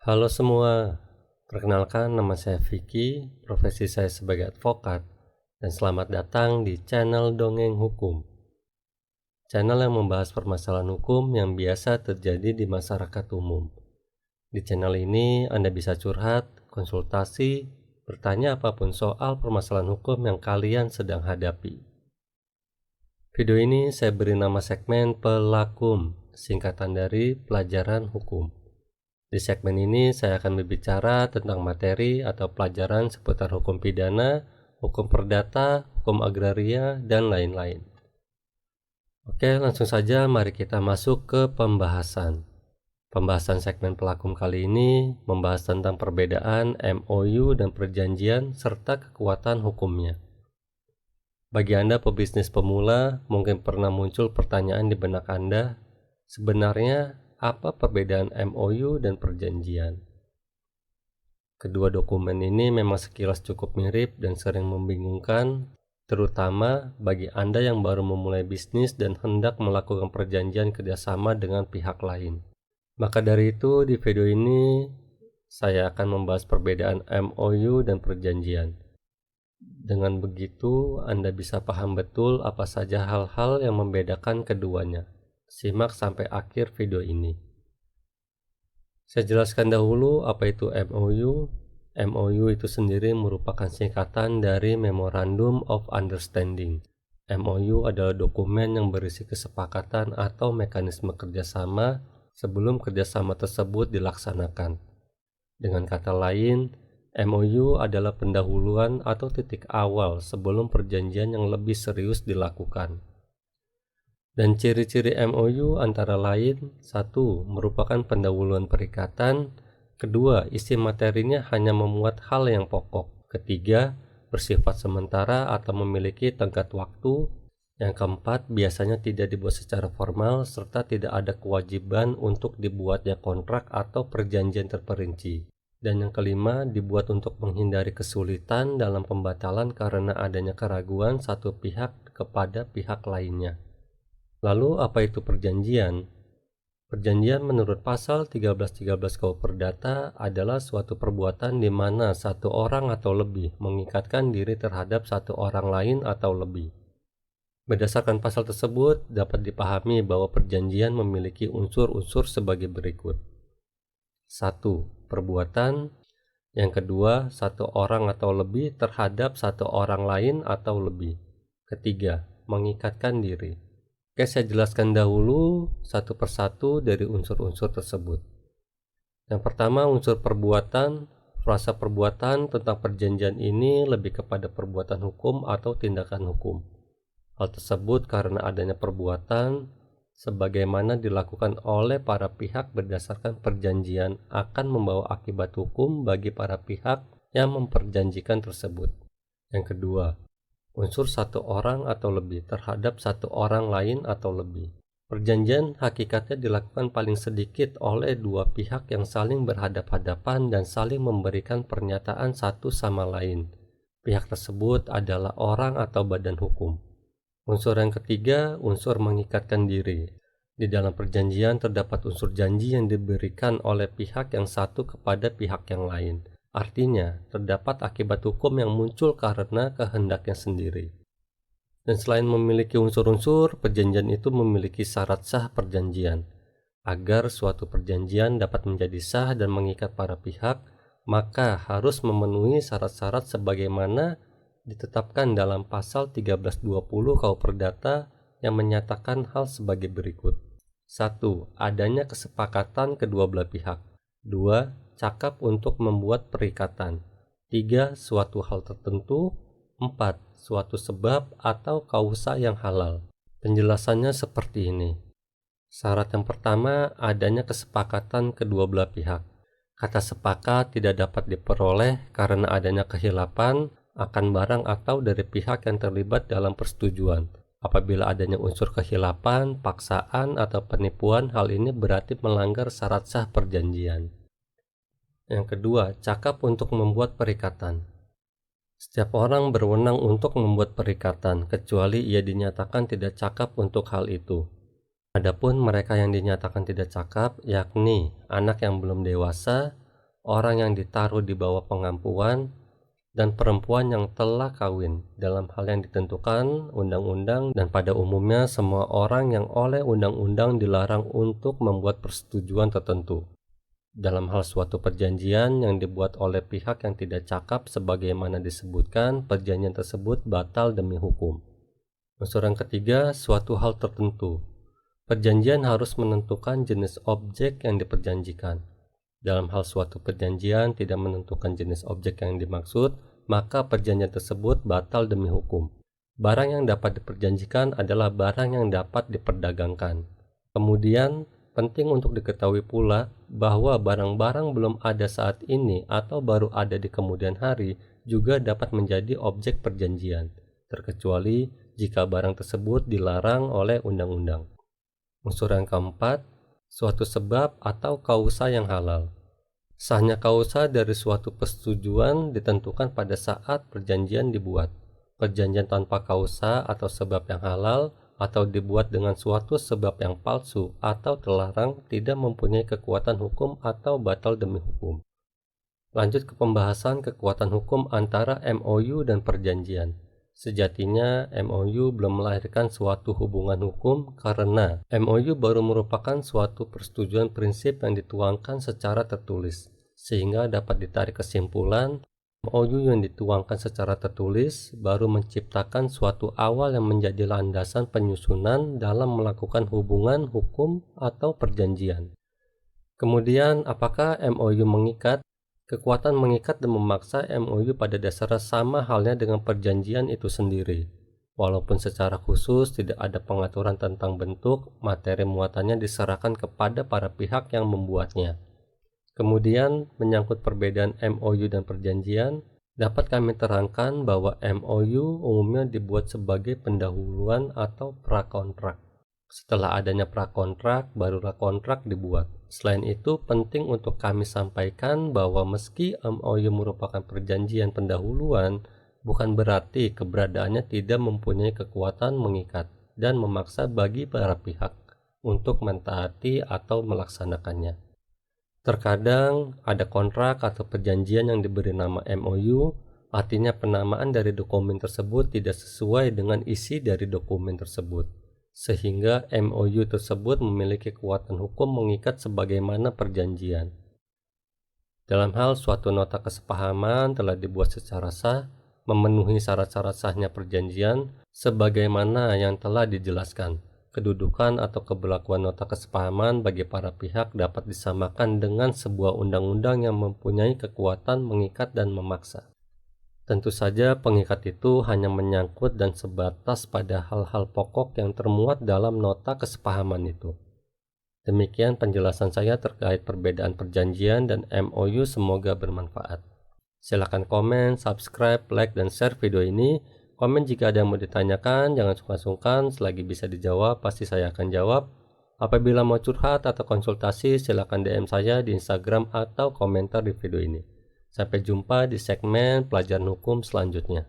Halo semua, perkenalkan nama saya Vicky, profesi saya sebagai advokat, dan selamat datang di channel Dongeng Hukum. Channel yang membahas permasalahan hukum yang biasa terjadi di masyarakat umum. Di channel ini Anda bisa curhat, konsultasi, bertanya apapun soal permasalahan hukum yang kalian sedang hadapi. Video ini saya beri nama segmen Pelakum, singkatan dari pelajaran hukum. Di segmen ini saya akan berbicara tentang materi atau pelajaran seputar hukum pidana, hukum perdata, hukum agraria, dan lain-lain. Oke, langsung saja mari kita masuk ke pembahasan. Pembahasan segmen Pelakum kali ini membahas tentang perbedaan MOU dan perjanjian serta kekuatan hukumnya. Bagi Anda pebisnis pemula, mungkin pernah muncul pertanyaan di benak Anda, sebenarnya apa perbedaan MOU dan perjanjian? Kedua dokumen ini memang sekilas cukup mirip dan sering membingungkan, terutama bagi Anda yang baru memulai bisnis dan hendak melakukan perjanjian kerjasama dengan pihak lain. Maka dari itu, di video ini saya akan membahas perbedaan MOU dan perjanjian. Dengan begitu, Anda bisa paham betul apa saja hal-hal yang membedakan keduanya. Simak sampai akhir video ini. Saya jelaskan dahulu apa itu MOU. MOU itu sendiri merupakan singkatan dari Memorandum of Understanding. MOU adalah dokumen yang berisi kesepakatan atau mekanisme kerjasama sebelum kerjasama tersebut dilaksanakan. Dengan kata lain, MOU adalah pendahuluan atau titik awal sebelum perjanjian yang lebih serius dilakukan. Dan ciri-ciri MOU antara lain, 1. Merupakan pendahuluan perikatan. 2. Isi materinya hanya memuat hal yang pokok. 3. Bersifat sementara atau memiliki tenggat waktu. Yang 4. Biasanya tidak dibuat secara formal serta tidak ada kewajiban untuk dibuatnya kontrak atau perjanjian terperinci. Dan yang 5. Dibuat untuk menghindari kesulitan dalam pembatalan karena adanya keraguan satu pihak kepada pihak lainnya. Lalu apa itu perjanjian? Perjanjian menurut pasal 1313 KUH Perdata adalah suatu perbuatan di mana satu orang atau lebih mengikatkan diri terhadap satu orang lain atau lebih. Berdasarkan pasal tersebut dapat dipahami bahwa perjanjian memiliki unsur-unsur sebagai berikut. 1. Perbuatan. Yang kedua, satu orang atau lebih terhadap satu orang lain atau lebih. Ketiga, mengikatkan diri. Oke, saya jelaskan dahulu satu persatu dari unsur-unsur tersebut. Yang pertama, unsur perbuatan. Frasa perbuatan tentang perjanjian ini lebih kepada perbuatan hukum atau tindakan hukum. Hal tersebut karena adanya perbuatan sebagaimana dilakukan oleh para pihak berdasarkan perjanjian akan membawa akibat hukum bagi para pihak yang memperjanjikan tersebut. Yang kedua, unsur satu orang atau lebih terhadap satu orang lain atau lebih. Perjanjian hakikatnya dilakukan paling sedikit oleh dua pihak yang saling berhadap-hadapan dan saling memberikan pernyataan satu sama lain. Pihak tersebut adalah orang atau badan hukum. Unsur yang ketiga, unsur mengikatkan diri. Di dalam perjanjian terdapat unsur janji yang diberikan oleh pihak yang satu kepada pihak yang lain. Artinya, terdapat akibat hukum yang muncul karena kehendaknya sendiri. Dan selain memiliki unsur-unsur, perjanjian itu memiliki syarat sah perjanjian. Agar suatu perjanjian dapat menjadi sah dan mengikat para pihak, maka harus memenuhi syarat-syarat sebagaimana ditetapkan dalam pasal 1320 KUH Perdata yang menyatakan hal sebagai berikut. 1. Adanya kesepakatan kedua belah pihak. 2. Cakap untuk membuat perikatan. 3. Suatu hal tertentu. 4. Suatu sebab atau kausa yang halal. Penjelasannya seperti ini. Syarat yang pertama, adanya kesepakatan kedua belah pihak. Kata sepakat tidak dapat diperoleh karena adanya kehilapan akan barang atau dari pihak yang terlibat dalam persetujuan. Apabila adanya unsur kehilapan, paksaan, atau penipuan, hal ini berarti melanggar syarat sah perjanjian. Yang kedua, cakap untuk membuat perikatan. Setiap orang berwenang untuk membuat perikatan, kecuali ia dinyatakan tidak cakap untuk hal itu. Adapun mereka yang dinyatakan tidak cakap, yakni anak yang belum dewasa, orang yang ditaruh di bawah pengampuan, dan perempuan yang telah kawin dalam hal yang ditentukan undang-undang, dan pada umumnya semua orang yang oleh undang-undang dilarang untuk membuat persetujuan tertentu dalam hal suatu perjanjian yang dibuat oleh pihak yang tidak cakap. Sebagaimana disebutkan, perjanjian tersebut batal demi hukum. Unsur yang ketiga, suatu hal tertentu. Perjanjian harus menentukan jenis objek yang diperjanjikan. Dalam hal suatu perjanjian tidak menentukan jenis objek yang dimaksud, maka perjanjian tersebut batal demi hukum. Barang yang dapat diperjanjikan adalah barang yang dapat diperdagangkan. Kemudian, penting untuk diketahui pula bahwa barang-barang belum ada saat ini atau baru ada di kemudian hari juga dapat menjadi objek perjanjian, terkecuali jika barang tersebut dilarang oleh undang-undang. Unsur yang keempat, suatu sebab atau kausa yang halal. Sahnya kausa dari suatu persetujuan ditentukan pada saat perjanjian dibuat. Perjanjian tanpa kausa atau sebab yang halal atau dibuat dengan suatu sebab yang palsu atau terlarang tidak mempunyai kekuatan hukum atau batal demi hukum. Lanjut ke pembahasan kekuatan hukum antara MOU dan perjanjian. Sejatinya MOU belum melahirkan suatu hubungan hukum karena MOU baru merupakan suatu persetujuan prinsip yang dituangkan secara tertulis, sehingga dapat ditarik kesimpulan MOU yang dituangkan secara tertulis baru menciptakan suatu awal yang menjadi landasan penyusunan dalam melakukan hubungan hukum atau perjanjian. Kemudian, apakah MOU mengikat? Kekuatan mengikat dan memaksa MOU pada dasarnya sama halnya dengan perjanjian itu sendiri. Walaupun secara khusus tidak ada pengaturan tentang bentuk, materi muatannya diserahkan kepada para pihak yang membuatnya. Kemudian, menyangkut perbedaan MOU dan perjanjian, dapat kami terangkan bahwa MOU umumnya dibuat sebagai pendahuluan atau prakontrak. Setelah adanya prakontrak, barulah kontrak dibuat. Selain itu, penting untuk kami sampaikan bahwa meski MOU merupakan perjanjian pendahuluan, bukan berarti keberadaannya tidak mempunyai kekuatan mengikat dan memaksa bagi para pihak untuk mentaati atau melaksanakannya. Terkadang ada kontrak atau perjanjian yang diberi nama MOU, artinya penamaan dari dokumen tersebut tidak sesuai dengan isi dari dokumen tersebut, sehingga MOU tersebut memiliki kekuatan hukum mengikat sebagaimana perjanjian. Dalam hal suatu nota kesepahaman telah dibuat secara sah, memenuhi syarat-syarat sahnya perjanjian sebagaimana yang telah dijelaskan. Kedudukan atau keberlakuan nota kesepahaman bagi para pihak dapat disamakan dengan sebuah undang-undang yang mempunyai kekuatan mengikat dan memaksa. Tentu saja pengikat itu hanya menyangkut dan sebatas pada hal-hal pokok yang termuat dalam nota kesepahaman itu. Demikian penjelasan saya terkait perbedaan perjanjian dan MOU, semoga bermanfaat. Silakan komen, subscribe, like, dan share video ini. Komen jika ada yang mau ditanyakan, jangan sungkan-sungkan, selagi bisa dijawab pasti saya akan jawab. Apabila mau curhat atau konsultasi, silakan DM saya di Instagram atau komentar di video ini. Sampai jumpa di segmen pelajaran hukum selanjutnya.